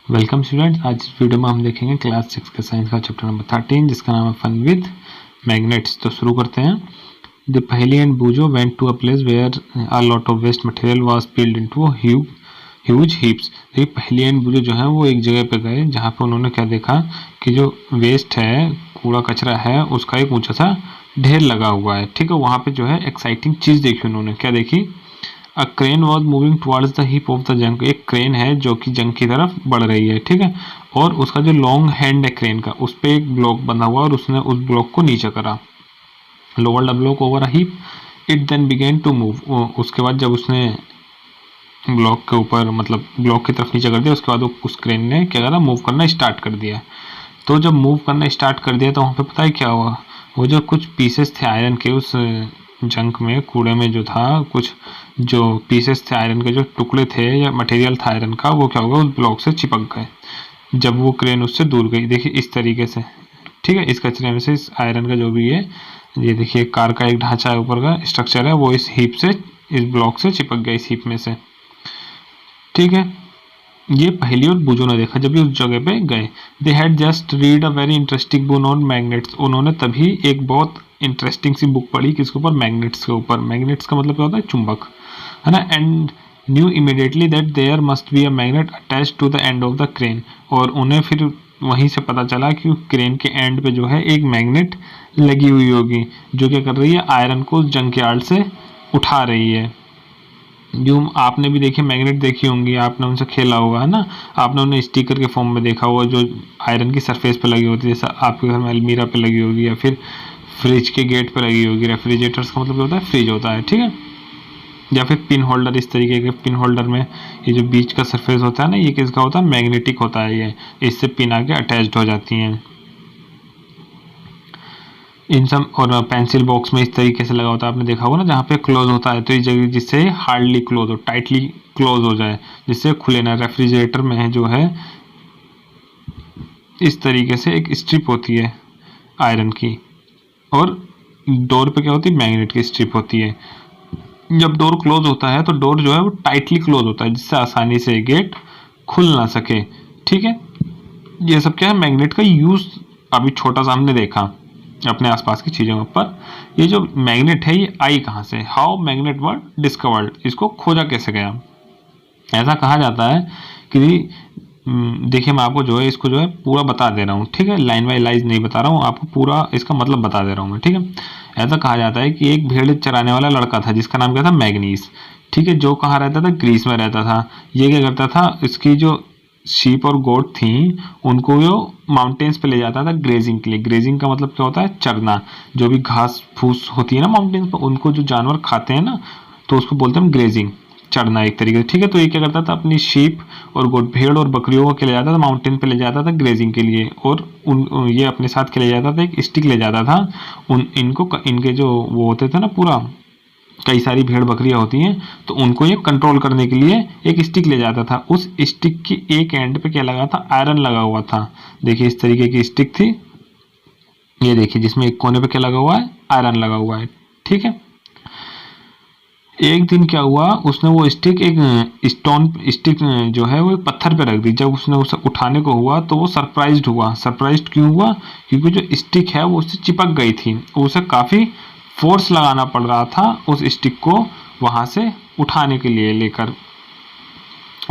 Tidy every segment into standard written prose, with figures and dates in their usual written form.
Welcome students. आज इस video में हम देखेंगे क्लास 6 का साइंस का चैप्टर नंबर 13 जिसका नाम है फन विद मैग्नेट्स। तो शुरू करते हैं। The Paheli and Boojho went to a place where a lot of waste material was piled into huge heaps. देखिए पहेली एंड बूजो जो है वो एक जगह पे गए जहाँ पे उन्होंने क्या देखा कि जो वेस्ट है, कूड़ा कचरा है, उसका एक ऊंचा सा ढेर लगा हुआ है। ठीक है, वहाँ पे जो है एक्साइटिंग चीज़ देखी उन्होंने। क्या देखी? A crane was moving towards the hip of the junk. एक क्रेन है जो कि जंक की तरफ बढ़ रही है। ठीक है, और उसका जो लॉन्ग हैंड है क्रेन का, उस पर एक ब्लॉक बंधा हुआ और उसने उस ब्लॉक को नीचे करा। Lower the block over a heap it then begin to move. उसके बाद जब उसने ब्लॉक के ऊपर मतलब ब्लॉक की तरफ नीचे कर दिया, उसके बाद उस क्रेन ने क्या करा, मूव करना स्टार्ट कर दिया। तो जब मूव करना स्टार्ट कर दिया तो वहाँ पे पता है क्या हुआ? वो जो कुछ पीसेस थे आयरन के, उस जंक में, कूड़े में जो था, कुछ जो पीसेस थे आयरन के, जो टुकड़े थे या मटेरियल था आयरन का, वो क्या होगा, उस ब्लॉक से चिपक गए जब वो क्रेन उससे दूर गई। देखिए इस तरीके से। ठीक है, इस कचरे में से इस आयरन का जो भी है, ये देखिए कार का एक ढांचा है, ऊपर का स्ट्रक्चर है, वो इस हीप से, इस ब्लॉक से चिपक गया, इस हीप में से। ठीक है, ये पहेली और बूजो ने देखा जब भी उस जगह पे गए। They had just read a very interesting book on magnets. उन्होंने तभी एक बहुत इंटरेस्टिंग सी बुक पढ़ी, किसके ऊपर? मैग्नेट्स के ऊपर। मैग्नेट्स का मतलब क्या होता है? चुंबक, है ना। And knew immediately that there must be a magnet attach to the end of the crane. और उन्हें फिर वहीं से पता चला कि क्रेन के एंड पे जो है एक मैग्नेट लगी हुई होगी, जो क्या कर रही है, आयरन को जंकयार्ड से उठा रही है। जो आपने भी देखी मैग्नेट देखी होंगी, आपने उनसे खेला होगा, है ना। आपने उन्हें स्टिकर के फॉर्म में देखा होगा, जो आयरन की सरफेस पे लगी होती है, जैसे आपके घर में अलमीरा पे लगी होगी या फिर फ्रिज के गेट पे लगी होगी। रेफ्रिजरेटर्स का मतलब होता है फ्रिज होता है, ठीक है। या फिर पिन होल्डर, इस तरीके के पिन होल्डर में ये जो बीच का सरफेस होता है ना, ये किसका होता है? मैग्नेटिक होता है। ये इससे पिन आके अटैच्ड हो जाती हैं इन सब। और पेंसिल बॉक्स में इस तरीके से लगा होता है, आपने देखा होगा ना, जहाँ पे क्लोज होता है, तो इस जगह जिससे हार्डली क्लोज हो, टाइटली क्लोज हो जाए, जिससे खुले ना। रेफ्रिजरेटर में जो है इस तरीके से एक स्ट्रिप होती है आयरन की, और डोर पे क्या होती है? मैग्नेट की स्ट्रिप होती है। जब डोर क्लोज होता है तो डोर जो है वो टाइटली क्लोज होता है, जिससे आसानी से गेट खुल ना सके। ठीक है, ये सब क्या है? मैग्नेट का यूज अभी छोटा सा हमने देखा अपने आसपास की चीज़ों पर। ये जो मैग्नेट है ये आई कहाँ से? हाउ मैग्नेट वर डिस्कवर्ड, इसको खोजा कैसे गया? ऐसा कहा जाता है कि देखिए मैं आपको जो है इसको जो है पूरा बता दे रहा हूँ, ठीक है, लाइन बाई लाइन नहीं बता रहा हूँ आपको, पूरा इसका मतलब बता दे रहा हूँ मैं, ठीक है। ऐसा कहा जाता है कि एक भेड़ चराने वाला लड़का था जिसका नाम क्या था? मैग्नीस। ठीक है, जो कहाँ रहता था? ग्रीस में रहता था। ये क्या करता था, इसकी जो शीप और गोट थी उनको वो माउंटेन्स पे ले जाता था ग्रेजिंग के लिए। ग्रेजिंग का मतलब क्या होता है? चरना। जो भी घास फूस होती है ना माउंटेन्स पे, उनको जो जानवर खाते हैं ना, तो उसको बोलते हैं ग्रेजिंग, चढ़ना एक तरीके से। ठीक है, तो ये क्या करता था, अपनी शीप और गोट, भेड़ और बकरियों को ले जाता था माउंटेन पे, ले जाता था ग्रेजिंग के लिए, और ये अपने साथ के ले जाता था, एक स्टिक ले जाता था। इनको इनके जो वो होते थे ना, पूरा कई सारी भेड़ बकरियां होती हैं, तो उनको ये कंट्रोल करने के लिए एक स्टिक ले जाता था। उस स्टिक की एक एंड पे क्या लगा था? आयरन लगा हुआ था। देखिए इस तरीके की स्टिक थी, ये देखिए, जिसमें एक कोने पे क्या लगा हुआ है? आयरन लगा हुआ है। ठीक है, एक दिन क्या हुआ, उसने वो स्टिक, एक स्टोन स्टिक जो है वो एक पत्थर पे रख दी। जब उसने उसे उठाने को हुआ तो वो सरप्राइज्ड हुआ। सरप्राइज्ड क्यों हुआ? क्योंकि जो स्टिक है वो उससे चिपक गई थी, उसे काफ़ी फोर्स लगाना पड़ रहा था उस स्टिक को वहाँ से उठाने के लिए लेकर।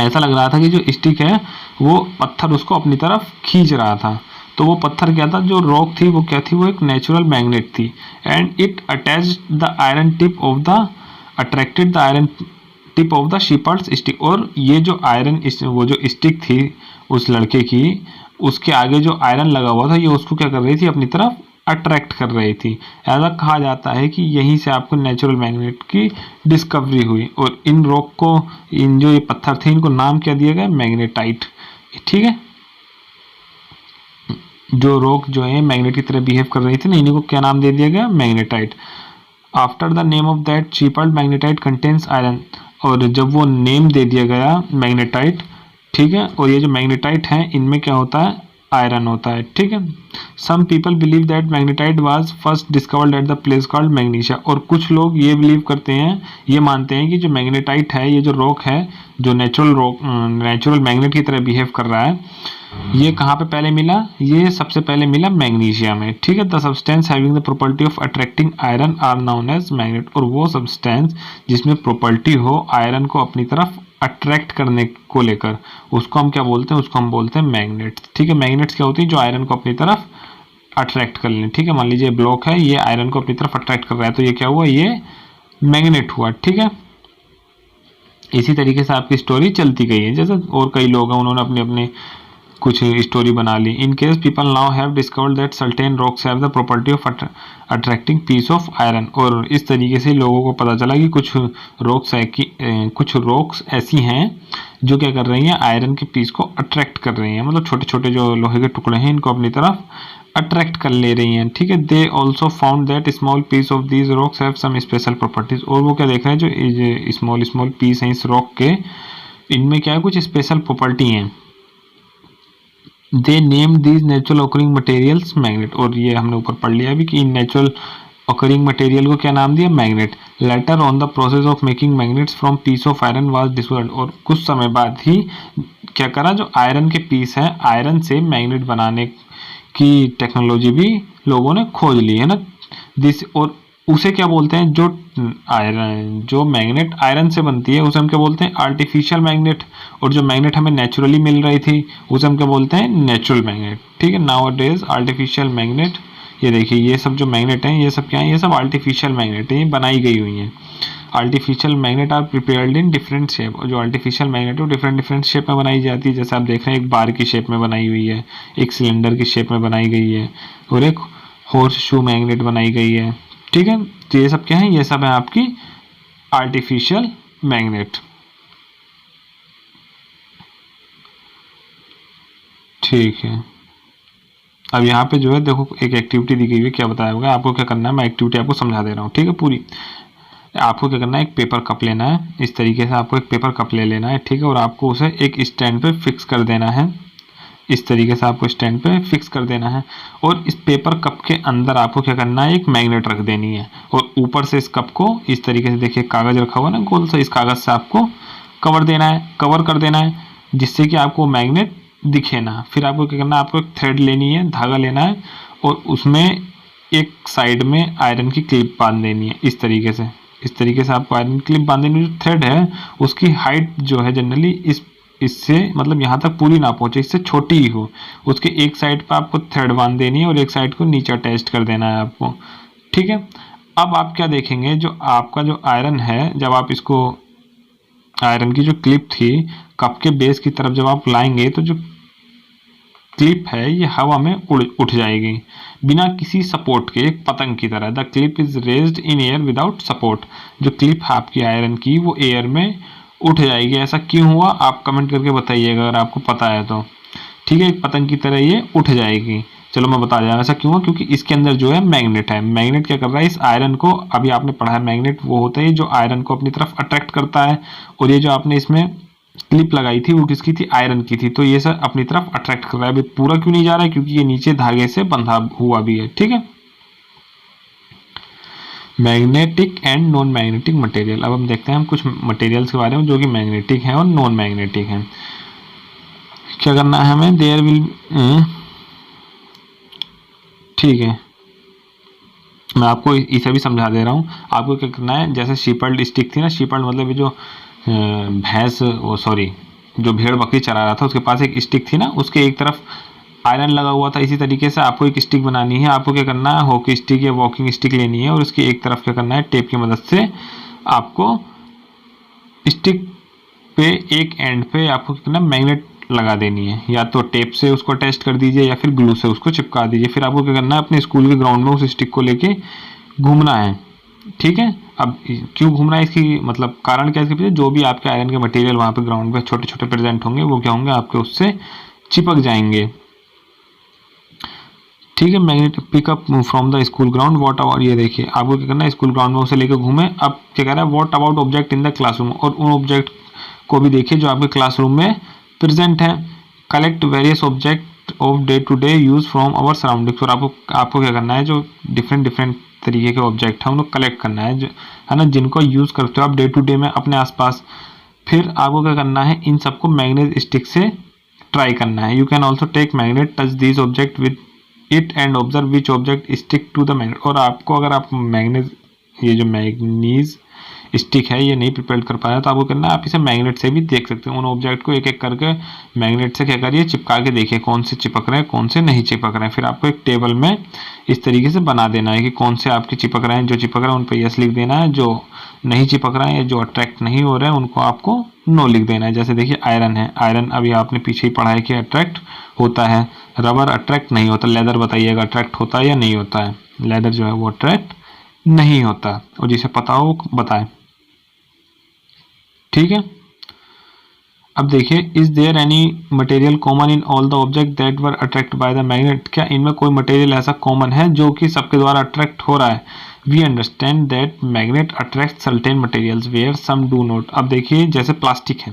ऐसा लग रहा था कि जो स्टिक है वो पत्थर उसको अपनी तरफ खींच रहा था। तो वो पत्थर क्या था? जो रॉक थी वो क्या थी? वो एक नेचुरल मैग्नेट थी। And it attached the iron tip of the attracted the iron tip of the shepherd's stick. और ये जो आयरन, वो जो स्टिक थी उस लड़के की, उसके आगे जो आयरन लगा हुआ था, ये उसको क्या कर रही थी? अपनी तरफ अट्रैक्ट कर रही थी। ऐसा कहा जाता है कि यहीं से आपको नेचुरल मैग्नेट की डिस्कवरी हुई। और इन रॉक को, इन जो ये पत्थर थे, इनको नाम क्या दिया गया? मैग्नेटाइट। ठीक है, जो रॉक जो है मैग्नेट की तरह बिहेव कर रही थी ना, इन्हीं को क्या नाम दे दिया गया? Magnetite. After the name of that shepherd magnetite contains iron. और जब वो नेम दे दिया गया मैग्नेटाइट, ठीक है, और ये जो मैग्नेटाइट हैं इनमें क्या होता है? आयरन होता है, ठीक है। Some people believe that magnetite was first discovered at the place called Magnesia, और कुछ लोग ये बिलीव करते हैं, ये मानते हैं कि जो मैग्नेटाइट है, ये जो रॉक है, जो नेचुरल मैग्नेट की तरह बिहेव कर रहा है, ये कहाँ पे पहले मिला? ये सबसे पहले मिला मैग्नीशिया में, ठीक है। The substance having the property of attracting iron are known as magnet, और वो सब्सटेंस जिसमें प्रॉपर्टी हो आयरन को अपनी तरफ अट्रैक्ट करने को लेकर, उसको हम क्या बोलते हैं? उसको हम बोलते हैं मैग्नेट्स, ठीक है। मैग्नेट्स क्या होती है? जो आयरन को अपनी तरफ अट्रैक्ट कर लें, ठीक है। मान लीजिए ब्लॉक है, ये आयरन को अपनी तरफ अट्रैक्ट कर रहा है, तो ये क्या हुआ? ये मैग्नेट हुआ, ठीक है। इसी तरीके से आपकी स्टोरी चलती गई है, जैसे और कई लोग हैं, उन्होंने अपने अपने कुछ स्टोरी बना ली। In case people now have discovered that certain rocks have the property of attracting piece of iron, और इस तरीके से लोगों को पता चला कि कुछ रॉक्स ऐसी हैं जो क्या कर रही हैं? आयरन के पीस को अट्रैक्ट कर रही हैं, मतलब छोटे छोटे जो लोहे के टुकड़े हैं इनको अपनी तरफ अट्रैक्ट कर ले रही हैं, ठीक है। They also found that small piece of these rocks have some special properties, और वो क्या देख रहे हैं? जो स्मॉल पीस हैं इस रॉक के, इनमें क्या है? कुछ स्पेशल प्रॉपर्टी हैं। They name these natural occurring materials magnet, और ये हमने ऊपर पढ़ लिया अभी कि इन नेचुरल ऑकरिंग मटेरियल को क्या नाम दिया? Magnet. Later on the process of making magnets from piece of iron was discovered, और कुछ समय बाद ही क्या करा? जो आयरन के पीस हैं, आयरन से मैग्नेट बनाने की टेक्नोलॉजी भी लोगों ने खोज ली है ना। दिस, और उसे क्या बोलते हैं? जो मैग्नेट आयरन से बनती है उसे हम क्या बोलते हैं? आर्टिफिशियल मैग्नेट, और जो मैग्नेट हमें नेचुरली मिल रही थी उसे हम क्या बोलते हैं? नेचुरल मैग्नेट, ठीक है। नाउ डेज आर्टिफिशियल मैग्नेट, ये देखिए ये सब जो मैग्नेट हैं ये सब क्या है? ये सब आर्टिफिशियल मैग्नेट है, ये बनाई गई हुई हैं। Artificial magnet are prepared in different shape, और जो आर्टिफिशियल मैग्नेट है वो डिफरेंट शेप में बनाई जाती है, जैसे आप देख रहे हैं एक बार की शेप में बनाई हुई है, एक सिलेंडर की शेप में बनाई गई है, और एक हॉर्स शू मैग्नेट बनाई गई है, ठीक है। तो ये सब क्या है? ये सब है आपकी आर्टिफिशियल मैग्नेट, ठीक है। अब यहाँ पे जो है देखो एक एक्टिविटी दी गई है, क्या बताया होगा आपको? क्या करना है? मैं एक्टिविटी आपको समझा दे रहा हूँ, ठीक है। पूरी आपको क्या करना है? एक पेपर कप लेना है, इस तरीके से आपको एक पेपर कप ले लेना है, ठीक है। और आपको उसे एक स्टैंड पे फिक्स कर देना है, इस तरीके से आपको स्टैंड पे फिक्स कर देना है। और इस पेपर कप के अंदर आपको क्या करना है? एक मैग्नेट रख देनी है, और ऊपर से इस कप को इस तरीके से, देखिए कागज रखा हुआ है ना गोल सा, इस कागज से आपको कवर कर देना है, जिससे कि आपको मैग्नेट दिखे ना। फिर आपको क्या करना है? आपको एक थ्रेड लेनी है, धागा लेना है, और उसमें एक साइड में आयरन की क्लिप बांध देनी है, इस तरीके से आपको आयरन की क्लिप बांध देनी। जो थ्रेड है उसकी हाइट जो है जनरली इससे मतलब यहाँ तक पूरी ना पहुंचे, इससे छोटी ही हो। उसके एक साइड पर आपको थ्रेड बांध देनी है और एक साइड को नीचे अटैच कर देना है आपको, ठीक है। अब आप क्या देखेंगे? जो आपका जो आयरन है, जब आप इसको आयरन की जो क्लिप थी कप के बेस की तरफ जब आप लाएंगे, तो जो क्लिप है ये हवा में उठ जाएगी बिना किसी सपोर्ट के, एक पतंग की तरह। The clip is raised in air without support, जो क्लिप है आपकी आयरन की वो एयर में उठ जाएगी। ऐसा क्यों हुआ? आप कमेंट करके बताइएगा अगर आपको पता है तो, ठीक है। एक पतंग की तरह ये उठ जाएगी। चलो मैं बता दिया ऐसा क्यों हुआ, क्योंकि इसके अंदर जो है मैग्नेट है। मैग्नेट क्या कर रहा है? इस आयरन को, अभी आपने पढ़ा है मैग्नेट वो होता है जो आयरन को अपनी तरफ अट्रैक्ट करता है, और ये जो आपने इसमें क्लिप लगाई थी वो किसकी थी? आयरन की थी। तो ये सर अपनी तरफ अट्रैक्ट कर रहा है। अभी पूरा क्यों नहीं जा रहा है? क्योंकि ये नीचे धागे से बंधा हुआ भी है, ठीक है। Magnetic and non magnetic material. अब हम देखते हैं हम कुछ मटेरियल्स के बारे में जो कि मैग्नेटिक हैं और नॉन मैग्नेटिक हैं। क्या करना है हमें? देयर विल, ठीक है, मैं आपको इसे भी समझा दे रहा हूँ। आपको क्या करना है? जैसे शीपर्ड स्टिक थी ना, शीपर्ड मतलब ये जो जो भेड़ बकरी चरा रहा था उसके पास एक स्टिक थी ना, उसके एक तरफ आयरन लगा हुआ था। इसी तरीके से आपको एक स्टिक बनानी है। आपको क्या करना है? हॉकी स्टिक या वॉकिंग स्टिक लेनी है, और उसकी एक तरफ क्या करना है? टेप की मदद से आपको स्टिक पे एक एंड पे आपको क्या करना है? मैग्नेट लगा देनी है। या तो टेप से उसको टेस्ट कर दीजिए या फिर ग्लू से उसको चिपका दीजिए। फिर आपको क्या करना है? अपने स्कूल के ग्राउंड में उस स्टिक को लेके घूमना है, ठीक है। अब क्यों घूमना है? इसकी मतलब कारण क्या है इसके पीछे? जो भी आपके आयरन के मटेरियल वहाँ पे ग्राउंड पे छोटे छोटे प्रेजेंट होंगे वो क्या होंगे? आपके उससे चिपक जाएंगे, ठीक है। Magnet pickup from the school ground. What about, ये देखिए आपको क्या करना है? स्कूल ग्राउंड में उसे लेकर घूमे। अब क्या कह रहा है? What about object in the classroom, और उन ऑब्जेक्ट को भी देखिए जो आपके क्लासरूम में प्रेजेंट है। Collect various object of day to day use from our surroundings. और आपको क्या करना है, जो डिफरेंट डिफरेंट तरीके के ऑब्जेक्ट हैं उनको कलेक्ट करना है, है ना, जिनको यूज करते हो आप डे टू डे में अपने आसपास। फिर आपको क्या करना है, इन सबको मैग्नेट स्टिक से ट्राई करना है। You can also take magnet, touch these object with it and observe which object stick to the magnet. और आपको अगर आप मैग्नेट, ये जो मैग्नीज स्टिक है ये नहीं प्रिपेयर कर पाया तो आपको करना है, आप इसे मैग्नेट से भी देख सकते हैं। उन ऑब्जेक्ट को एक एक करके मैग्नेट से क्या करिए, चिपका के देखिए कौन से चिपक रहे हैं कौन से नहीं चिपक रहे हैं। फिर आपको एक टेबल में इस तरीके से बना देना है कि कौन से आपके चिपक रहे हैं, जो चिपक रहे हैं उन पर यस लिख देना है, जो नहीं चिपक रहे हैं, जो अट्रैक्ट नहीं हो रहे हैं उनको आपको नो लिख देना है। जैसे देखिए आयरन है, आयरन अभी आपने पीछे ही पढ़ा है कि अट्रैक्ट होता है, रबर अट्रैक्ट नहीं होता। लेदर बताइएगा अट्रैक्ट होता है या नहीं होता है। लेदर जो है वो अट्रैक्ट नहीं होता, और जिसे पता हो बताए, ठीक है। अब देखिए, is there any material common in all the object that were attract by the magnet. क्या इनमें कोई मटेरियल ऐसा कॉमन है जो कि सबके द्वारा अट्रैक्ट हो रहा है। We understand that magnet attract certain materials where some do not. अब देखिए जैसे प्लास्टिक है,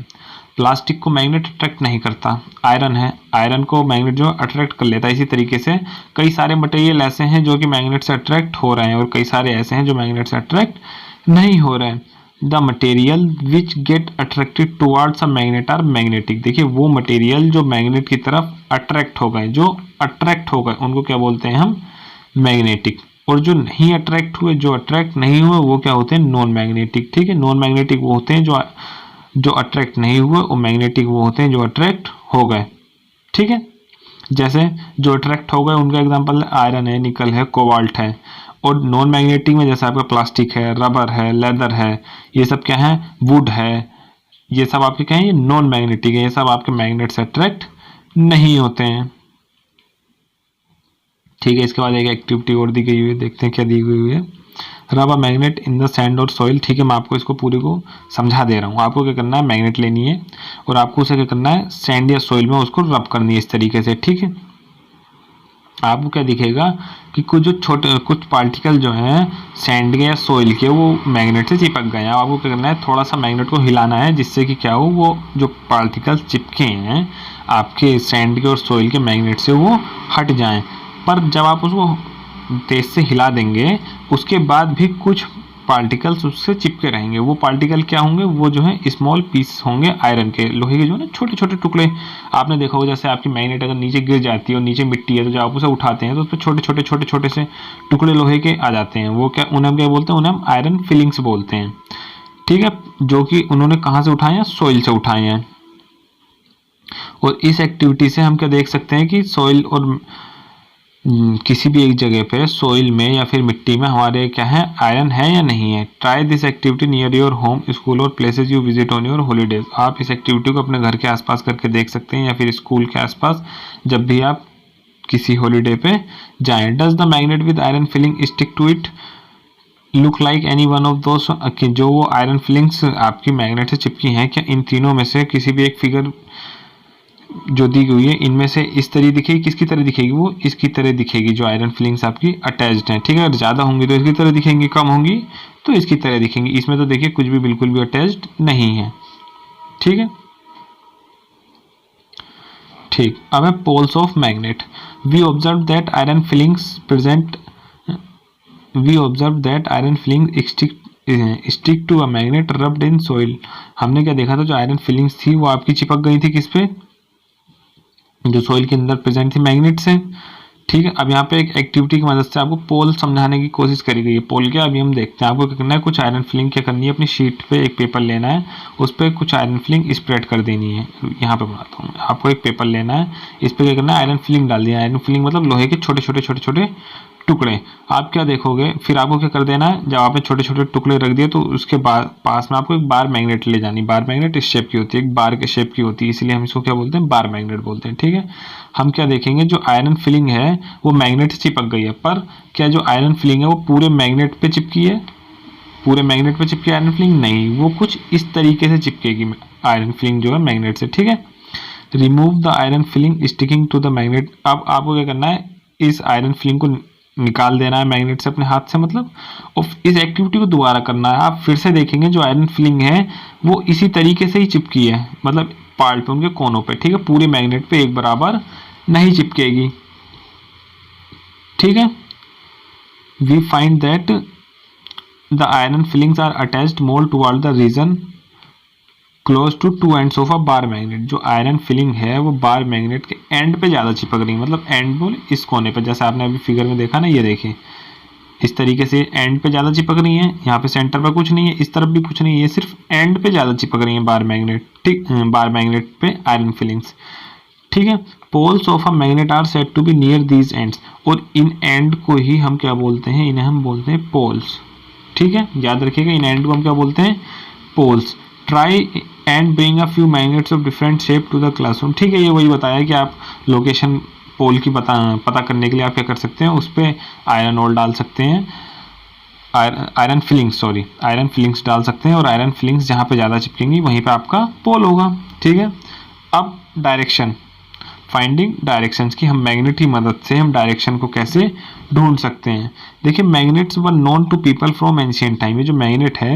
प्लास्टिक को मैग्नेट अट्रैक्ट नहीं करता। आयरन है, आयरन को मैग्नेट जो अट्रैक्ट कर लेता है। इसी तरीके से कई सारे मटेरियल ऐसे हैं जो कि मैग्नेट से अट्रैक्ट हो रहे हैं और कई सारे ऐसे हैं जो मैग्नेट से अट्रैक्ट नहीं हो रहे हैं। The material which get attracted towards a magnet are magnetic. देखिए वो मटेरियल जो मैग्नेट की तरफ अट्रैक्ट हो गए, जो अट्रैक्ट हो गए उनको क्या बोलते हैं हम, मैग्नेटिक। और जो नहीं अट्रैक्ट हुए, जो अट्रैक्ट नहीं हुए वो क्या होते हैं, नॉन मैग्नेटिक। ठीक है, नॉन मैग्नेटिक वो होते हैं जो अट्रैक्ट नहीं हुए, और मैग्नेटिक वो होते हैं जो अट्रैक्ट हो गए। ठीक है, जैसे जो अट्रैक्ट हो गए उनका एग्जांपल आयरन है, निकल है, कोबाल्ट है। और नॉन मैग्नेटिक में जैसे आपका प्लास्टिक है, रबर है, लेदर है, ये सब क्या है, वुड है, ये सब आपके क्या है, ये नॉन मैग्नेटिक है, ये सब आपके मैग्नेट से अट्रैक्ट नहीं होते हैं। ठीक है, इसके बाद एक एक्टिविटी और दी गई हुई है, देखते हैं क्या दी गई हुई है। रब a magnet in the sand और सॉइल। ठीक है, मैं आपको इसको पूरे को समझा दे रहा हूँ। आपको क्या करना है, मैग्नेट लेनी है और आपको उसे क्या करना है, सैंड या सॉइल में उसको रब करनी है इस तरीके से। ठीक है, आपको क्या दिखेगा कि कुछ पार्टिकल जो हैं सैंड के या सॉइल के वो मैग्नेट से चिपक गए हैं। आपको क्या करना है, थोड़ा सा मैग्नेट को हिलाना है जिससे कि क्या हो, वो जो पार्टिकल चिपके हैं आपके सैंड के और सॉइल के मैग्नेट से वो हट जाएं। पर जब आप उसको तेज से हिला देंगे उसके बाद भी कुछ पार्टिकल्स उससे चिपके रहेंगे। वो पार्टिकल क्या होंगे, वो जो है स्मॉल पीस होंगे आयरन के, लोहे के जो है ना छोटे छोटे टुकड़े। आपने देखा होगा जैसे आपकी मैग्नेट अगर नीचे गिर जाती है और नीचे मिट्टी है तो जब आप उसे उठाते हैं तो उस पर छोटे छोटे से टुकड़े लोहे के आ जाते हैं। वो क्या, उन्हें हम क्या बोलते हैं, उन्हें हम आयरन फिलिंग्स बोलते हैं। ठीक है, जो कि उन्होंने कहाँ से उठाए हैं, सॉइल से उठाए हैं। और इस एक्टिविटी से हम क्या देख सकते हैं कि सॉइल और किसी भी एक जगह पे सॉइल में या फिर मिट्टी में हमारे क्या है, आयरन है या नहीं है। Try this activity near your home, school और places you visit on your holidays. आप इस एक्टिविटी को अपने घर के आसपास करके देख सकते हैं या फिर स्कूल के आसपास जब भी आप किसी हॉलीडे पे जाएं। Does the magnet with iron filing stick to it look like any one of those. जो वो आयरन फिलिंग्स आपकी मैग्नेट से चिपकी हैं, क्या इन तीनों में से किसी भी एक फिगर जो दी गई है इनमें से इस तरह दिखेगी, किसकी तरह दिखेगी, वो इसकी तरह दिखेगी जो आयरन फिलिंग्स आपकी अटैच्ड हैं। ठीक है, अगर ज़्यादा होंगी तो इसकी तरह दिखेंगी, कम होंगी तो इसकी तरह दिखेंगी। इसमें तो देखिए कुछ भी बिल्कुल भी अटैच्ड नहीं है। ठीक है, ठीक। अब है poles of magnet. We observe that iron filings present we observe that iron filing stick to a magnet rubbed in soil. हमने क्या देखा था, जो आयरन फिलिंग्स थी वो आपकी चिपक गई थी किस पे, जो सॉइल के अंदर प्रेजेंट थी, मैग्नेट से। ठीक है, अब यहाँ पे एक एक्टिविटी की मदद से आपको पोल समझाने की कोशिश करी गई है। पोल क्या, अभी हम देखते हैं। आपको क्या करना है, कुछ आयरन फिलिंग क्या करनी है, अपनी शीट पे एक पेपर लेना है, उस पर कुछ आयरन फिलिंग स्प्रेड कर देनी है। यहाँ पे बनाता हूँ, आपको एक पेपर लेना है, इस पर क्या करना है, आयरन फिलिंग डाल दिया। आयरन फिलिंग मतलब लोहे के छोटे छोटे टुकड़े। आप क्या देखोगे, फिर आपको क्या कर देना है, जब आपने छोटे छोटे टुकड़े रख दिए तो उसके बाद पास में आपको एक बार मैग्नेट ले जानी। बार मैग्नेट इस शेप की होती है, एक बार के शेप की होती है, इसलिए हम इसको क्या बोलते हैं, बार मैग्नेट बोलते हैं। ठीक है, हम क्या देखेंगे, जो आयरन फिलिंग है वो मैग्नेट से चिपक गई है, पर क्या जो आयरन फिलिंग है वो पूरे मैग्नेट पे चिपकी है, पूरे मैग्नेट पे चिपकी आयरन फिलिंग नहीं, वो कुछ इस तरीके से चिपकेगी आयरन फिलिंग जो है मैग्नेट से। ठीक है, remove the iron filing sticking to the magnet. अब आपको क्या करना है, इस आयरन फिलिंग को निकाल देना है मैग्नेट से अपने हाथ से, मतलब। और इस एक्टिविटी को दोबारा करना है। आप फिर से देखेंगे जो आयरन फिलिंग है वो इसी तरीके से ही चिपकी है, मतलब पार्ट पे, उनके कोनों पे। ठीक है, पूरे मैग्नेट पे एक बराबर नहीं चिपकेगी। ठीक है, we find that the iron filings are attached more toward the region close to two ends of a bar magnet. जो आयरन फिलिंग है वो बार मैग्नेट के एंड पे ज़्यादा चिपक रही है, मतलब एंड बोल इस कोने पे, जैसे आपने अभी फिगर में देखा ना, ये देखिए इस तरीके से एंड पे ज़्यादा चिपक रही है। यहाँ पे सेंटर पे कुछ नहीं है, इस तरफ भी कुछ नहीं है, सिर्फ एंड पे ज़्यादा चिपक रही है बार मैग्नेट। ठीक, बार मैग्नेट पे आयरन फिलिंग्स। ठीक है, poles of a magnet are said to be near these ends, और इन एंड को ही हम क्या बोलते हैं, इन्हें हम बोलते हैं पोल्स। ठीक है, याद रखिएगा, इन एंड को हम क्या बोलते हैं, poles. Try and bring a few magnets of different shape to the classroom. ठीक है, ये वही बताया कि आप लोकेशन पोल की पता करने के लिए आप क्या कर सकते हैं, उस पर आयरन ओर डाल सकते हैं, आयरन फिलिंग्स डाल सकते हैं, और आयरन फिलिंग्स जहाँ पे ज़्यादा चिपकेंगी वहीं पे आपका पोल होगा। ठीक है, अब डायरेक्शन, फाइंडिंग डायरेक्शंस की, हम मैग्नेट की मदद से हम डायरेक्शन को कैसे ढूंढ सकते हैं। देखिए, magnets were known to people from ancient time. ये जो मैग्नेट है,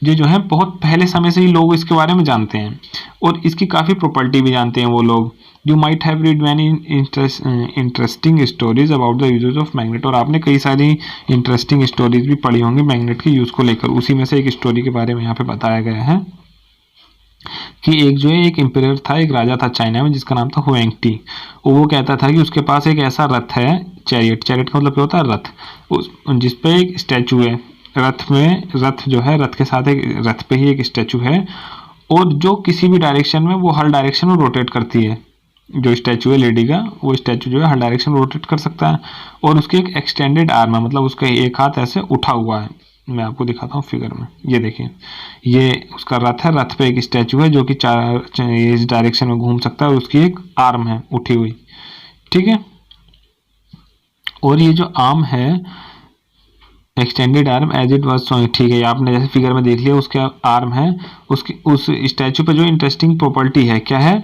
ये जो है बहुत पहले समय से ही लोग इसके बारे में जानते हैं, और इसकी काफ़ी प्रॉपर्टी भी जानते हैं वो लोग। You might have read many interesting stories about the uses of magnet, और आपने कई सारी इंटरेस्टिंग स्टोरीज भी पढ़ी होंगी मैग्नेट के यूज़ को लेकर। उसी में से एक स्टोरी के बारे में यहाँ पे बताया गया है कि एक जो है एक एम्परर था, एक राजा था चाइना में, जिसका नाम था हुएंगटी। वो कहता था कि उसके पास एक ऐसा रथ है, चैरियट का मतलब क्या होता है, रथ, उस जिस पे एक स्टैचू है। रथ जो है, रथ के साथ एक, रथ पे ही एक स्टैचू है, और जो किसी भी डायरेक्शन में, वो हर डायरेक्शन में रोटेट करती है। जो स्टैचू है लेडी का, वो स्टैचू जो है हर डायरेक्शन में रोटेट कर सकता है, और उसकी एक एक्सटेंडेड आर्म है, मतलब उसका एक हाथ ऐसे उठा हुआ है। मैं आपको दिखाता हूँ फिगर में, ये देखिए, ये उसका रथ है, रथ पे एक स्टैचू है जो कि इस डायरेक्शन में घूम सकता है, और उसकी एक आर्म है उठी हुई। ठीक है, और ये जो आर्म है, extended arm as it was so, ठीक है, आपने जैसे फिगर में देख लिया, उसका आर्म है, उसकी उस स्टैचू पे जो इंटरेस्टिंग प्रॉपर्टी है क्या है,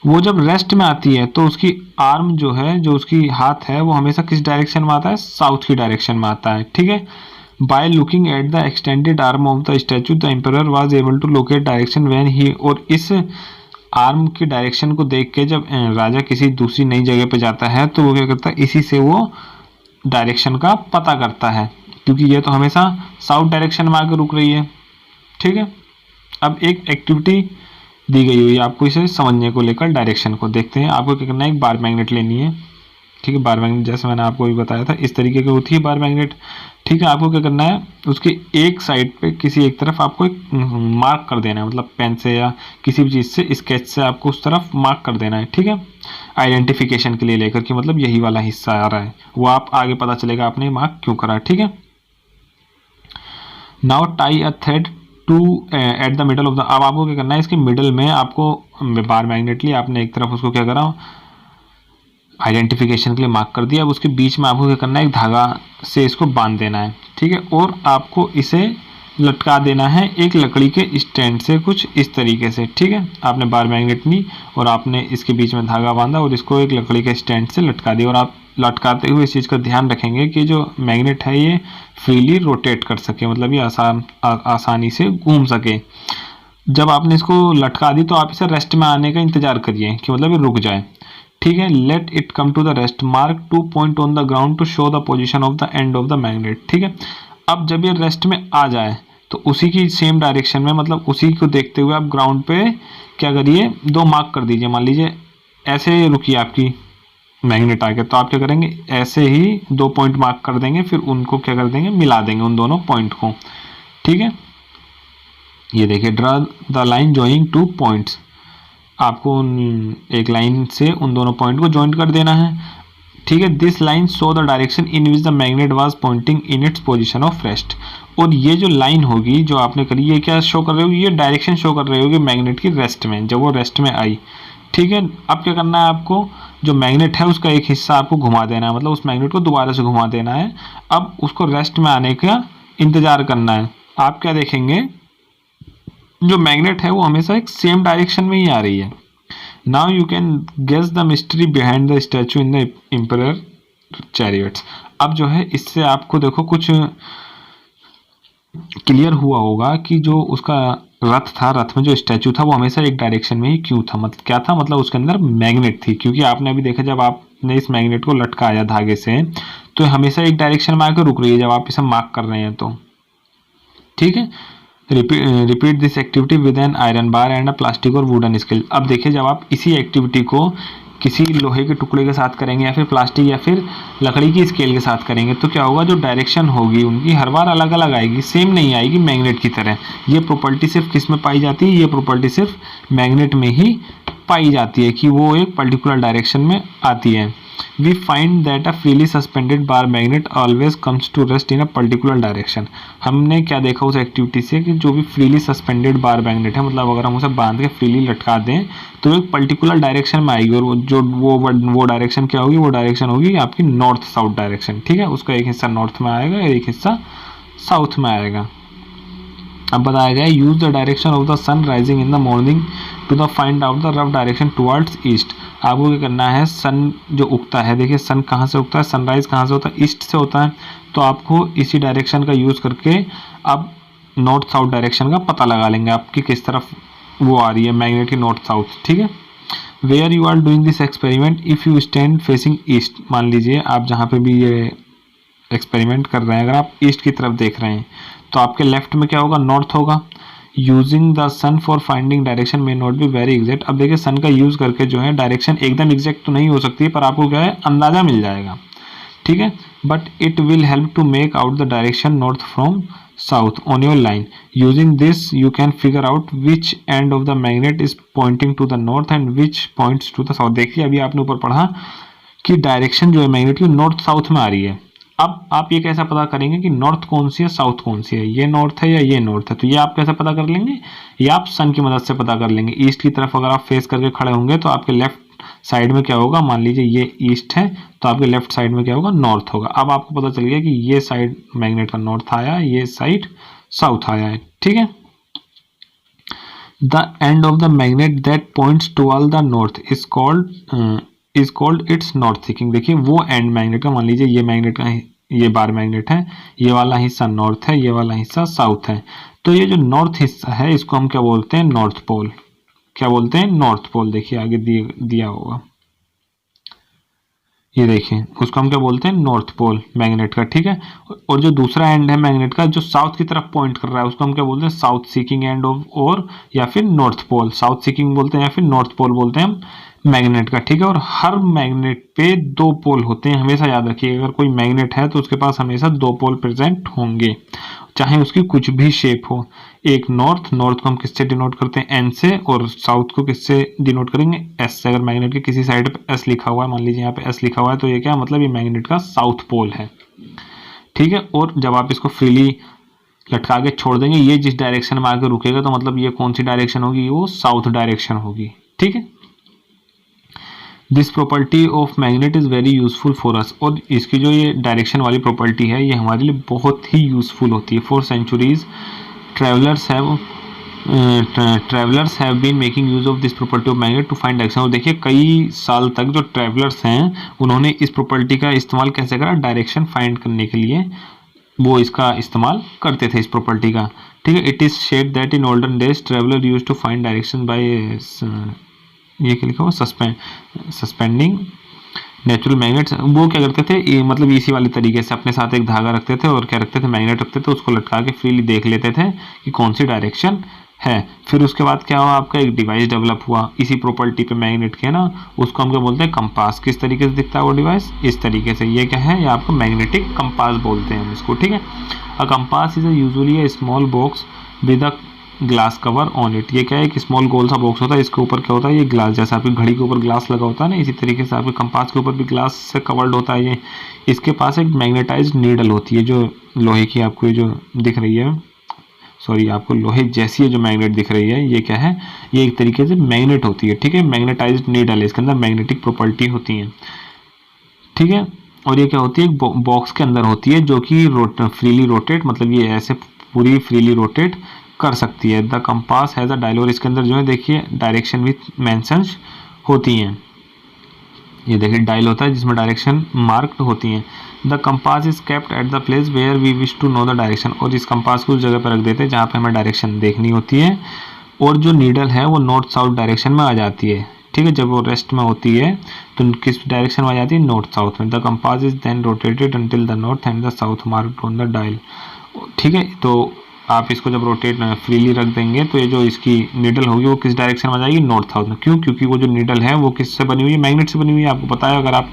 वो जब रेस्ट में आती है तो उसकी आर्म जो है, जो उसकी हाथ है, वो हमेशा किस डायरेक्शन में आता है, साउथ की डायरेक्शन में आता है। ठीक है, By looking at the extended arm of the statue, the emperor was able to locate direction when he, और इस आर्म की डायरेक्शन को देख के जब राजा किसी दूसरी नई जगह पे जाता है, तो वो क्या करता है, इसी से वो डायरेक्शन का पता करता है, क्योंकि ये तो हमेशा साउथ डायरेक्शन में आकर रुक रही है। ठीक है, अब एक एक्टिविटी दी गई हुई है आपको इसे समझने को लेकर, डायरेक्शन को देखते हैं। आपको क्या करना है, एक बार मैग्नेट लेनी है। ठीक है, बार मैग्नेट जैसे मैंने आपको भी बताया था, इस तरीके की होती है बार मैग्नेट। ठीक है, आपको क्या करना है, उसके एक साइड पे किसी एक तरफ आपको एक मार्क कर देना है, मतलब पेन से या किसी भी चीज़ से, स्केच से आपको उस तरफ मार्क कर देना है। ठीक है, आइडेंटिफिकेशन के लिए लेकर कि मतलब यही वाला हिस्सा आ रहा है, वो आप आगे पता चलेगा आपने मार्क क्यों करा। ठीक है, now tie a thread to at the middle of the, अब आपको क्या करना है, इसके मिडल में आपको बार मैग्नेट लिया आपने, एक तरफ उसको क्या करा, आइडेंटिफिकेशन के लिए मार्क कर दिया। अब उसके बीच में आपको क्या करना है, एक धागा से इसको बांध देना है। ठीक है, और आपको इसे लटका देना है एक लकड़ी के स्टैंड से, कुछ इस तरीके से। ठीक है, आपने बार मैग्नेट ली और आपने इसके बीच में धागा बांधा और इसको एक लकड़ी के स्टैंड से लटका दिया, और आप लटकाते हुए इस चीज़ का ध्यान रखेंगे कि जो मैग्नेट है ये फ्रीली रोटेट कर सके, मतलब ये आसानी से घूम सके। जब आपने इसको लटका दी तो आप इसे रेस्ट में आने का इंतजार करिए, कि मतलब ये रुक जाए। ठीक है, let it come to the rest, mark 2 point on the ground to show the position of the end of the magnet. ठीक है, अब जब ये रेस्ट में आ जाए तो उसी की सेम डायरेक्शन में, मतलब उसी को देखते हुए आप ग्राउंड पे क्या करिए, 2 मार्क कर दीजिए। मान लीजिए ऐसे रुकी आपकी मैग्नेट आके, तो आप क्या करेंगे, ऐसे ही 2 पॉइंट मार्क कर देंगे, फिर उनको क्या कर देंगे, मिला देंगे उन दोनों पॉइंट को। ठीक है, ये देखिए, draw the line joining 2 points, आपको एक लाइन से उन दोनों पॉइंट को ज्वाइन कर देना है। ठीक है, this line show the direction in which the magnet was pointing in its position of rest, और ये जो लाइन होगी जो आपने करी, ये क्या शो कर रही होगी, ये डायरेक्शन शो कर रही होगी मैग्नेट की रेस्ट में, जब वो रेस्ट में आई। ठीक है, अब क्या करना है, आपको जो मैग्नेट है उसका एक हिस्सा आपको घुमा देना है, मतलब उस मैग्नेट को दोबारा से घुमा देना है। अब उसको रेस्ट में आने का इंतजार करना है। आप क्या देखेंगे, जो मैग्नेट है वो हमेशा एक सेम डायरेक्शन में ही आ रही है। Now you can guess the mystery behind the statue in the emperor chariots. अब जो है इससे आपको देखो कुछ क्लियर हुआ होगा कि जो उसका रथ था, रथ में जो स्टैचू था वो हमेशा एक डायरेक्शन में ही क्यों था, मतलब क्या था, मतलब उसके अंदर मैग्नेट थी, क्योंकि आपने अभी देखा जब आपने इस मैग्नेट को लटकाया धागे से तो हमेशा एक डायरेक्शन में आकर रुक रही है जब आप इसे मार्क कर रहे हैं तो। ठीक है, repeat this activity with an iron bar and a plastic और वुडन स्केल। अब देखिए जब आप इसी एक्टिविटी को किसी लोहे के टुकड़े के साथ करेंगे या फिर प्लास्टिक या फिर लकड़ी की स्केल के साथ करेंगे तो क्या होगा, जो डायरेक्शन होगी उनकी हर बार अलग अलग आएगी, सेम नहीं आएगी मैग्नेट की तरह। ये प्रॉपर्टी सिर्फ किस में पाई जाती है, ये प्रॉपर्टी सिर्फ मैग्नेट में ही पाई जाती है कि वो एक पर्टिकुलर डायरेक्शन में आती है। We find that a freely suspended bar magnet always comes to rest in a particular direction। हमने क्या देखा उस एक्टिविटी से कि जो भी फ्रीली सस्पेंडेड बार मैग्नेट है, मतलब अगर हम उसे बांध के फ्रीली लटका दें तो एक पर्टिकुलर डायरेक्शन में आएगी, और वो डायरेक्शन क्या होगी, वो डायरेक्शन होगी आपकी नॉर्थ साउथ डायरेक्शन। ठीक है, उसका एक हिस्सा नॉर्थ में आएगा, एक हिस्सा साउथ में आएगा। अब बताया गया use the direction of the sun rising in the morning to the find out the rough direction towards east. आपको क्या करना है, सन जो उगता है, देखिए सन कहाँ से उगता है, सनराइज कहाँ से होता है, ईस्ट से होता है, तो आपको इसी डायरेक्शन का यूज करके आप नॉर्थ साउथ डायरेक्शन का पता लगा लेंगे आपकी किस तरफ वो आ रही है मैग्नेट की, नॉर्थ साउथ। ठीक है, where you are doing this experiment if you stand facing east. मान लीजिए आप जहाँ पे भी ये एक्सपेरिमेंट कर रहे हैं, अगर आप ईस्ट की तरफ देख रहे हैं तो आपके लेफ्ट में क्या होगा, नॉर्थ होगा। Using the sun for finding direction may not be very exact. अब देखिए सन का यूज करके जो है डायरेक्शन एकदम एग्जैक्ट तो नहीं हो सकती है, पर आपको क्या है अंदाजा मिल जाएगा। ठीक है, but it will help to make out the direction north from south on your line. Using this you can figure out which end of the magnet is pointing to the north and which points to the south. देखिए अभी आपने ऊपर पढ़ा कि direction जो है magnet की north south में आ रही है। अब आप ये कैसे पता करेंगे कि नॉर्थ कौन सी है, साउथ कौन सी है, ये नॉर्थ है या ये नॉर्थ है, तो ये आप कैसे पता कर लेंगे, ये आप सन की मदद से पता कर लेंगे। ईस्ट की तरफ अगर आप फेस करके खड़े होंगे तो आपके लेफ्ट साइड में क्या होगा, मान लीजिए ये ईस्ट है तो आपके लेफ्ट साइड में क्या होगा, नॉर्थ होगा। अब आपको पता चल गया कि ये साइड मैग्नेट का नॉर्थ आया, ये साइड साउथ आया है। ठीक है, the end of the magnet that points toward the north is called its north seeking. देखिए वो एंड मैग्नेट का, मान लीजिए ये मैग्नेट का, ये बार मैग्नेट है, ये वाला हिस्सा नॉर्थ है, ये वाला हिस्सा साउथ है, तो ये जो नॉर्थ हिस्सा है इसको हम क्या बोलते हैं, नॉर्थ पोल। क्या बोलते हैं, नॉर्थ पोल। देखिए आगे दिया होगा, ये देखिए उसको हम क्या बोलते हैं, नॉर्थ पोल मैग्नेट का। ठीक है, और जो दूसरा एंड है मैग्नेट का जो साउथ की तरफ पॉइंट कर रहा है उसको हम क्या बोलते हैं, साउथ सीकिंग एंड ऑफ, और या फिर नॉर्थ पोल। साउथ सीकिंग बोलते हैं या फिर नॉर्थ पोल बोलते हैं हम मैग्नेट का। ठीक है, और हर मैग्नेट पे दो पोल होते हैं, हमेशा याद रखिए। अगर कोई मैग्नेट है तो उसके पास हमेशा दो पोल प्रेजेंट होंगे, चाहे उसकी कुछ भी शेप हो। एक नॉर्थ को हम किससे डिनोट करते हैं, एन से, और साउथ को किससे डिनोट करेंगे, एस से। अगर मैग्नेट के किसी साइड पे एस लिखा हुआ है, मान लीजिए यहाँ पे एस लिखा हुआ है, तो ये क्या मतलब, ये मैग्नेट का साउथ पोल है। ठीक है, और जब आप इसको फ्रीली लटका के छोड़ देंगे, ये जिस डायरेक्शन में आकर रुकेगा तो मतलब ये कौन सी डायरेक्शन होगी, वो साउथ डायरेक्शन होगी। ठीक है, this property of magnet is very useful for us. और इसकी जो ये डायरेक्शन वाली प्रॉपर्टी है ये हमारे लिए बहुत ही यूजफुल होती है। For centuries travellers have been making use of this property of magnet to find direction. और देखिए कई साल तक जो ट्रेवलर्स हैं उन्होंने इस प्रॉपर्टी का इस्तेमाल कैसे करा, डायरेक्शन फाइंड करने के लिए वो इसका इस्तेमाल करते थे, इस प्रॉपर्टी का। ठीक है, it is said that in olden days traveller use to find direction by, ये क्या लिखा हुआ, सस्पेंडिंग नेचुरल मैग्नेट्स। वो क्या करते थे, मतलब इसी वाले तरीके से अपने साथ एक धागा रखते थे और क्या रखते थे, मैग्नेट रखते थे, उसको लटका के फ्रीली देख लेते थे कि कौन सी डायरेक्शन है। फिर उसके बाद क्या हुआ, आपका एक डिवाइस डेवलप हुआ इसी प्रॉपर्टी पे मैग्नेट के ना, उसको हम क्या बोलते हैं, कंपास। किस तरीके से दिखता है वो डिवाइस, इस तरीके से। ये क्या है, ये आपको मैग्नेटिक कंपास बोलते हैं हम इसको। ठीक है, a compass is usually a small box with a glass cover on it. ये क्या है, एक स्मॉल गोल सा बॉक्स होता है, इसके ऊपर क्या होता है, ये ग्लास, जैसा आपकी घड़ी के ऊपर ग्लास लगा होता है ना, इसी तरीके से आपके कंपास के ऊपर भी ग्लास से कवर्ड होता है ये। इसके पास एक मैग्नेटाइज्ड नीडल होती है, जो लोहे की आपको ये जो दिख रही है, सॉरी आपको लोहे जैसी है जो मैग्नेट दिख रही है, ये क्या है, ये एक तरीके से मैग्नेट होती है। ठीक है, मैग्नेटाइज्ड नीडल है, इसके अंदर मैग्नेटिक प्रॉपर्टी होती है। ठीक है, और ये क्या होती है, एक बॉक्स के अंदर होती है जो कि फ्रीली रोटेट, मतलब ये ऐसे पूरी फ्रीली रोटेट कर सकती है। The compass has a dial, और इसके अंदर जो है देखिए डायरेक्शन विथ मेंशंस होती हैं। ये देखिए डायल होता है जिसमें डायरेक्शन मार्क्ड होती हैं। The compass is kept at the place where we wish to know the direction, और इस कंपास को उस जगह पर रख देते हैं जहाँ पे हमें डायरेक्शन देखनी होती है। और जो नीडल है वो नॉर्थ साउथ डायरेक्शन में आ जाती है, ठीक है। जब वो रेस्ट में होती है तो किस डायरेक्शन में आ जाती है, नॉर्थ साउथ में। The compass is then rotated until the north and the south marked on the dial, ठीक है। तो आप इसको जब रोटेट फ्रीली रख देंगे तो ये जो इसकी नीडल होगी वो किस डायरेक्शन में आ जाएगी, नॉर्थ साउथ में। क्यों? क्योंकि वो जो नीडल है वो किससे बनी हुई है, मैग्नेट से बनी हुई है। आपको पता है अगर आप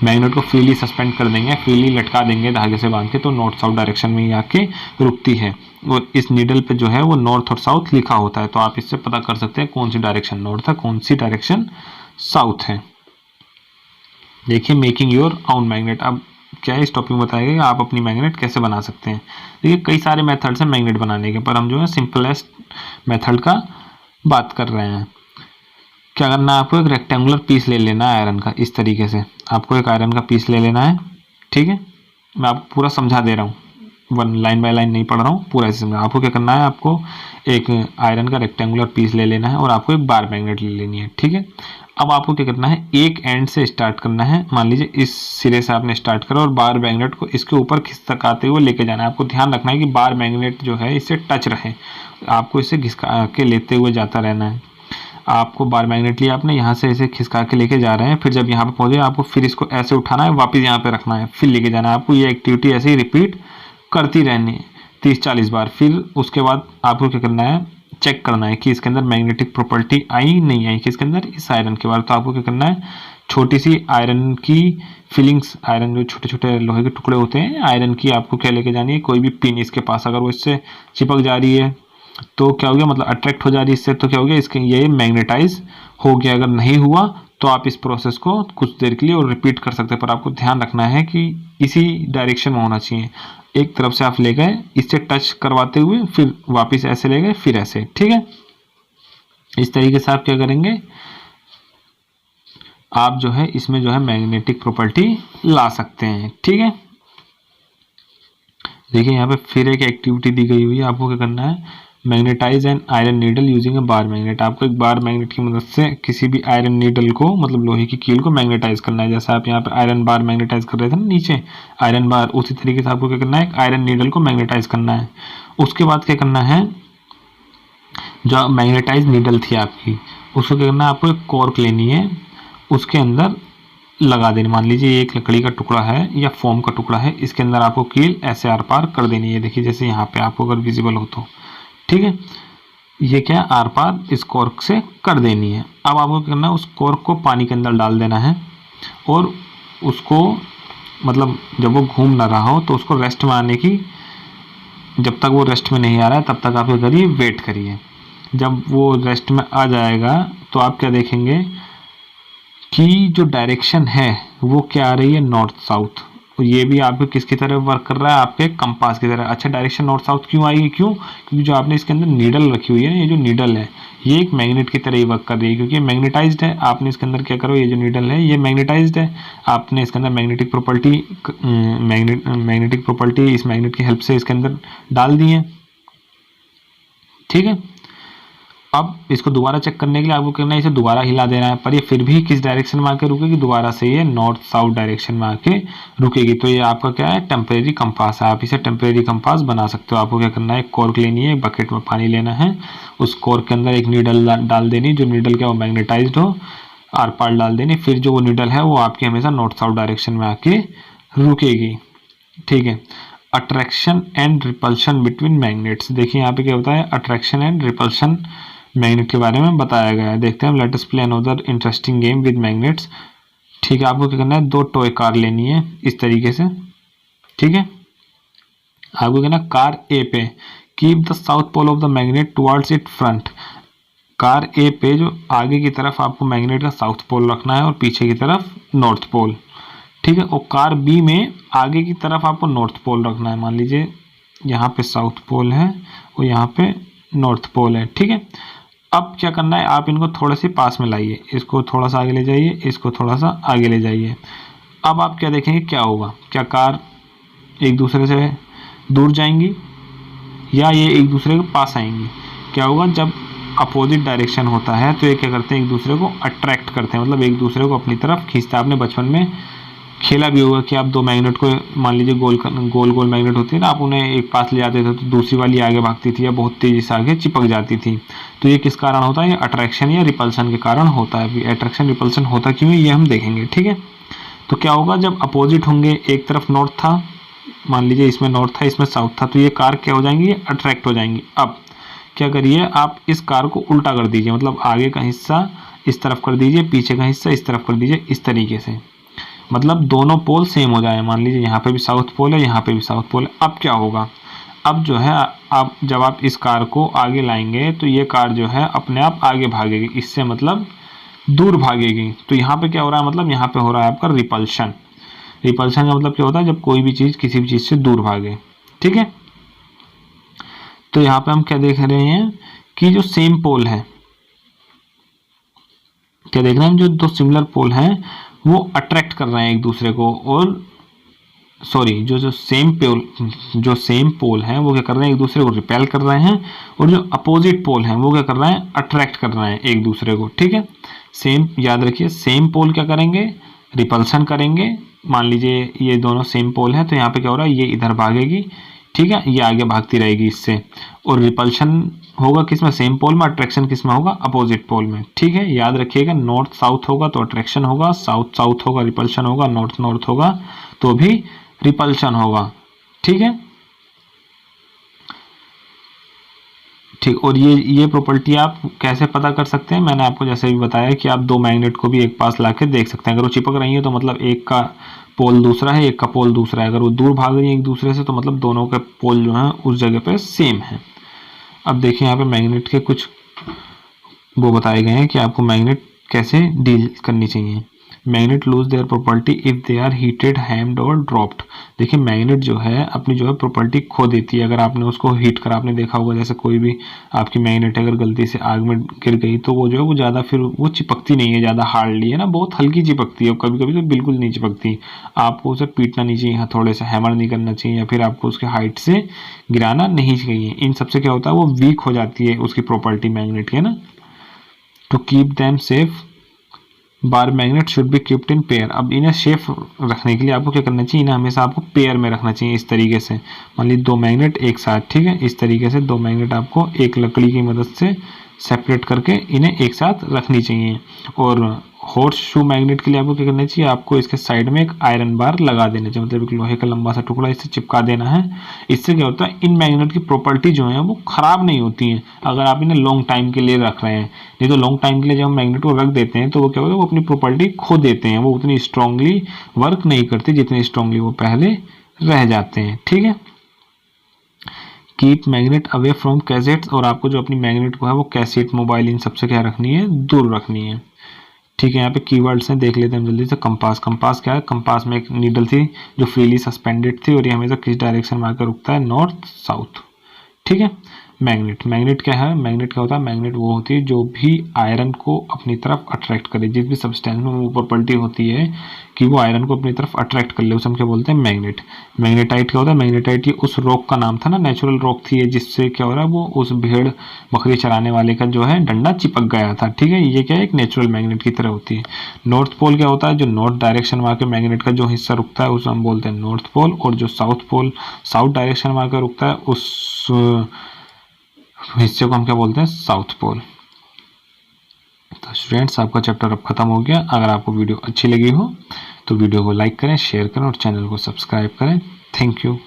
मैग्नेट को फ्रीली सस्पेंड कर देंगे, फ्रीली लटका देंगे धागे से बांध के, तो नॉर्थ साउथ डायरेक्शन में ही आके रुकती है। और इस नीडल पे जो है वो नॉर्थ और साउथ लिखा होता है, तो आप इससे पता कर सकते हैं कौन सी डायरेक्शन नॉर्थ है, कौन सी डायरेक्शन साउथ है। देखिए मेकिंग योर आउन मैग्नेट। अब क्या है इस टॉपिक में बताया गया कि आप अपनी मैग्नेट कैसे बना सकते हैं। देखिए कई सारे मेथड्स हैं मैग्नेट बनाने के, पर हम जो है सिंपलेस्ट मेथड का बात कर रहे हैं। क्या करना है आपको, एक रेक्टेंगुलर पीस ले लेना है आयरन का। इस तरीके से आपको एक आयरन का पीस ले लेना है, ठीक है। मैं आपको पूरा समझा दे रहा हूँ, वन लाइन बाय लाइन नहीं पढ़ रहा हूँ, पूरा ऐसे समझा। आपको क्या करना है, आपको एक आयरन का रेक्टेंगुलर पीस ले लेना है और आपको एक बार मैग्नेट ले लेनी है, ठीक है। अब आपको क्या करना है, एक एंड से स्टार्ट करना है। मान लीजिए इस सिरे से आपने स्टार्ट करा और बार मैग्नेट को इसके ऊपर खिसकाते हुए लेके जाना है। आपको ध्यान रखना है कि बार मैग्नेट जो है इससे टच रहे, आपको इसे घिसका के लेते हुए जाता रहना है। आपको बार मैग्नेट लिया आपने, यहाँ से ऐसे खिसका के लेके जा रहे हैं, फिर जब यहाँ पे पहुंचे आपको फिर इसको ऐसे उठाना है, वापस यहाँ पे रखना है, फिर लेके जाना है। आपको ये एक्टिविटी ऐसे ही रिपीट करती रहनी है 30-40 बार। फिर उसके बाद आपको क्या करना है, चेक करना है कि इसके अंदर मैग्नेटिक प्रॉपर्टी आई नहीं आई, किसके अंदर, इस आयरन के बाद। तो आपको क्या करना है, छोटी सी आयरन की फिलिंग्स, आयरन जो छोटे छोटे लोहे के टुकड़े होते हैं आयरन की, आपको क्या लेके जानी है, कोई भी पिन इसके पास अगर वो इससे चिपक जा रही है तो क्या हो गया, मतलब अट्रैक्ट हो जा रही है इससे, तो क्या हो गया, इसके ये मैग्नेटाइज हो गया। अगर नहीं हुआ तो आप इस प्रोसेस को कुछ देर के लिए और रिपीट कर सकते हैं, पर आपको ध्यान रखना है कि इसी डायरेक्शन में होना चाहिए। एक तरफ से आप ले गए इससे टच करवाते हुए, फिर वापस ऐसे ले गए, फिर ऐसे, ठीक है। इस तरीके से आप क्या करेंगे, आप जो है इसमें जो है मैग्नेटिक प्रॉपर्टी ला सकते हैं, ठीक है। देखिए यहाँ पे फिर एक एक्टिविटी दी गई हुई है। आपको क्या करना है, magnetize an iron needle using a bar magnet. आपको एक बार मैग्नेट की मदद से किसी भी आयरन नीडल को, मतलब लोहे की कील को मैग्नेटाइज करना है। जैसा आप यहाँ पे आयरन बार मैग्नेटाइज कर रहे थे ना नीचे आयरन बार, उसी तरीके से आपको क्या करना है, एक आयरन नीडल को मैग्नेटाइज करना है। उसके बाद क्या करना है, जो मैग्नेटाइज नीडल थी आपकी, उसको क्या करना है, आपको एक कॉर्क लेनी है, उसके अंदर लगा देनी। मान लीजिए एक लकड़ी का टुकड़ा है या फोम का टुकड़ा है, इसके अंदर आपको कील ऐसे आर पार कर देनी है। देखिए जैसे यहाँ पे आपको अगर विजिबल हो तो, ठीक है। ये क्या आर पार इस कॉर्क से कर देनी है। अब आपको क्या करना है, उस कॉर्क को पानी के अंदर डाल देना है और उसको, मतलब जब वो घूम ना रहा हो तो उसको रेस्ट में आने की, जब तक वो रेस्ट में नहीं आ रहा है तब तक आप क्या करिए, वेट करिए। जब वो रेस्ट में आ जाएगा तो आप क्या देखेंगे कि जो डायरेक्शन है वो क्या आ रही है, नॉर्थ साउथ। ये भी आपके किसकी तरह वर्क कर रहा है, आपके कंपास की तरह। अच्छा डायरेक्शन नॉर्थ साउथ क्यों आएगी, क्यों, क्योंकि जो आपने इसके अंदर नीडल रखी हुई है, ये जो नीडल है ये एक मैग्नेट की तरह ही वर्क कर रही है, क्योंकि मैग्नेटाइज्ड है। आपने इसके अंदर क्या करो, ये जो नीडल है ये मैग्नेटाइज्ड है, आपने इसके अंदर मैग्नेटिक प्रॉपर्टी इस मैग्नेट की हेल्प से इसके अंदर डाल दी है, ठीक है। अब इसको दोबारा चेक करने के लिए आपको करना है, इसे दोबारा हिला देना है, पर ये फिर भी किस डायरेक्शन में आके रुकेगी, दोबारा से ये नॉर्थ साउथ डायरेक्शन में आके रुकेगी। तो ये आपका क्या है, टेम्परेरी कंपास है। आप इसे टेम्परेरी कंपास बना सकते हो। आपको क्या करना है, एक कॉर्क लेनी है, एक बकेट में पानी लेना है, उस कॉर्क के अंदर एक नीडल डाल देनी, जो नीडल क्या वो मैग्नेटाइज्ड हो, आर पार डाल देनी। फिर जो वो नीडल है वो आपकी हमेशा नॉर्थ साउथ डायरेक्शन में आके रुकेगी, ठीक है। Attraction and repulsion between magnets. देखिए यहाँ पे क्या होता है, अट्रैक्शन एंड रिपल्शन मैग्नेट के बारे में बताया गया है। देखते हैं, let us play another interesting game with magnets. ठीक है, आपको क्या करना है, 2 टॉय कार लेनी है इस तरीके से, ठीक है। आपको कहना कार ए पे keep the south pole of the magnet towards it front. Car A पे जो आगे की तरफ आपको मैग्नेट का साउथ पोल रखना है और पीछे की तरफ नॉर्थ पोल, ठीक है। और कार बी में आगे की तरफ आपको नॉर्थ पोल रखना है। मान लीजिए यहाँ पे साउथ पोल है और यहाँ पे नॉर्थ पोल है, ठीक है। अब क्या करना है, आप इनको थोड़े से पास में लाइए, इसको थोड़ा सा आगे ले जाइए, इसको थोड़ा सा आगे ले जाइए। अब आप क्या देखेंगे, क्या होगा, क्या कार एक दूसरे से दूर जाएंगी या ये एक दूसरे के पास आएंगी। क्या होगा, जब अपोजिट डायरेक्शन होता है तो ये क्या करते हैं, एक दूसरे को अट्रैक्ट करते हैं, मतलब एक दूसरे को अपनी तरफ खींचता है। आपने बचपन में खेला भी होगा कि आप दो मैग्नेट को, मान लीजिए गोल गोल मैग्नेट होती है ना, आप उन्हें एक पास ले जाते थे तो दूसरी वाली आगे भागती थी या बहुत तेजी से आगे चिपक जाती थी। तो ये किस कारण होता है, ये अट्रैक्शन या रिपल्सन के कारण होता है। अट्रैक्शन रिपल्सन होता क्यों है ये हम देखेंगे, ठीक है। तो क्या होगा, जब अपोजिट होंगे, एक तरफ नॉर्थ था, मान लीजिए इसमें नॉर्थ था इसमें साउथ था, तो ये कार क्या हो जाएंगी, ये अट्रैक्ट हो जाएंगी। अब क्या करिए, आप इस कार को उल्टा कर दीजिए, मतलब आगे का हिस्सा इस तरफ कर दीजिए, पीछे का हिस्सा इस तरफ कर दीजिए, इस तरीके से, मतलब दोनों पोल सेम हो जाए। मान लीजिए यहाँ पे भी साउथ पोल है, यहाँ पे भी साउथ पोल है। अब क्या होगा, अब जो है आप जब आप इस कार को आगे लाएंगे तो ये कार जो है अपने आप आगे भागेगी, इससे मतलब दूर भागेगी। तो यहाँ पे क्या हो रहा है, मतलब यहाँ पे हो रहा है आपका रिपल्शन। रिपल्शन का मतलब क्या होता है, जब कोई भी चीज़ किसी भी चीज़ से दूर भागे, ठीक है। तो यहाँ पे हम क्या देख रहे हैं कि जो सेम पोल है, क्या देख रहे हैं, जो दो सिमिलर पोल हैं वो अट्रैक्ट कर रहे हैं एक दूसरे को, और सॉरी जो सेम पोल हैं वो क्या कर रहे हैं, एक दूसरे को रिपेल कर रहे हैं, और जो अपोजिट पोल हैं वो क्या कर रहे हैं, अट्रैक्ट कर रहे हैं एक दूसरे को, ठीक है। सेम, याद रखिए, सेम पोल क्या करेंगे, रिपल्सन करेंगे। मान लीजिए ये दोनों सेम पोल हैं तो यहाँ पे क्या हो रहा है, ये इधर भागेगी, ठीक है, ये आगे भागती रहेगी इससे, और रिपल्शन होगा किसमें, सेम पोल में, अट्रैक्शन किसमें होगा, अपोजिट पोल में, ठीक है। याद रखिएगा, नॉर्थ साउथ होगा तो अट्रैक्शन होगा, साउथ साउथ होगा रिपल्शन होगा, नॉर्थ नॉर्थ होगा तो भी रिपल्शन होगा, ठीक है। ठीक, और ये प्रॉपर्टी आप कैसे पता कर सकते हैं, मैंने आपको जैसे भी बताया कि आप दो मैग्नेट को भी एक पास लाके देख सकते हैं। अगर वो चिपक रही है तो मतलब एक का पोल दूसरा है, एक का पोल दूसरा है। अगर वो दूर भाग रही है एक दूसरे से तो मतलब दोनों के पोल जो हैं उस जगह पे सेम है। अब देखिए यहाँ पे मैग्नेट के कुछ वो बताए गए हैं कि आपको मैग्नेट कैसे डील करनी चाहिए। Magnet lose their property if they are heated, hammered और ड्रॉप्ड। देखिए मैग्नेट जो है अपनी जो है प्रॉपर्टी खो देती है अगर आपने उसको हीट करा। आपने देखा होगा जैसे कोई भी आपकी मैग्नेट अगर गलती से आग में गिर गई तो वो जो है वो ज़्यादा फिर वो चिपकती नहीं है ज़्यादा हार्डली, है ना, बहुत हल्की चिपकती है, और कभी कभी तो बिल्कुल नहीं चिपकती। आपको उसे पीटना नहीं चाहिए, थोड़े से हैमर नहीं करना चाहिए, या फिर आपको उसके हाइट से गिराना नहीं चाहिए। इन सबसे क्या होता है, वो वीक हो जाती है उसकी प्रॉपर्टी मैग्नेट की, है ना। To keep them safe bar magnet should be keeped in pair. अब इन्हें सेफ रखने के लिए आपको क्या करना चाहिए, इन्हें हमेशा आपको पेयर में रखना चाहिए इस तरीके से। मान लीजिए दो मैग्नेट एक साथ, ठीक है, इस तरीके से दो मैग्नेट आपको एक लकड़ी की मदद से सेपरेट करके इन्हें एक साथ रखनी चाहिए। और हॉर्स शू मैग्नेट के लिए आपको क्या करना चाहिए, आपको इसके साइड में एक आयरन बार लगा देना चाहिए, मतलब एक लोहे का लंबा सा टुकड़ा इससे चिपका देना है। इससे क्या होता है, इन मैग्नेट की प्रॉपर्टी जो है वो खराब नहीं होती हैं अगर आप इन्हें लॉन्ग टाइम के लिए रख रहे हैं। नहीं तो लॉन्ग टाइम के लिए जब हम मैग्नेट को रख देते हैं तो वो क्या होता है, वो अपनी प्रॉपर्टी खो देते हैं, वो उतनी स्ट्रांगली वर्क नहीं करते जितनी स्ट्रांगली वो पहले रह जाते हैं, ठीक है। Keep magnet away from cassettes, और आपको जो अपनी मैग्नेट को है वो कैसेट, मोबाइल, इन सबसे क्या रखनी है, दूर रखनी है, ठीक है। यहाँ पे कीवर्ड्स हैं, देख लेते हैं हम जल्दी से। कंपास, कंपास क्या है, कंपास में एक नीडल थी जो फ्रीली सस्पेंडेड थी और ये हमेशा किस डायरेक्शन में आकर रुकता है, नॉर्थ साउथ, ठीक है। मैग्नेट, मैग्नेट क्या है, मैग्नेट क्या होता है, मैग्नेट वो होती है जो भी आयरन को अपनी तरफ अट्रैक्ट करे, जिस भी सब्सटेंस में वो प्रॉपर्टी होती है कि वो आयरन को अपनी तरफ अट्रैक्ट कर ले, उसे हम क्या बोलते हैं, मैग्नेट। मैग्नेटाइट क्या होता है, मैग्नेटाइट ये उस रॉक का नाम था ना, नेचुरल रॉक थी ये, जिससे क्या हो रहा है, वो उस भेड़ बकरी चराने वाले का जो है डंडा चिपक गया था, ठीक है। ये क्या है, एक नेचुरल मैग्नेट की तरह होती है। नॉर्थ पोल क्या होता है, जो नॉर्थ डायरेक्शन में आकर मैग्नेट का जो हिस्सा रुकता है उसे हम बोलते हैं नॉर्थ पोल, और जो साउथ पोल, साउथ डायरेक्शन में आकर रुकता है उस हिस्से को हम क्या बोलते हैं, साउथ पोल। तो स्टूडेंट्स आपका चैप्टर अब खत्म हो गया। अगर आपको वीडियो अच्छी लगी हो तो वीडियो को लाइक करें, शेयर करें और चैनल को सब्सक्राइब करें। Thank you.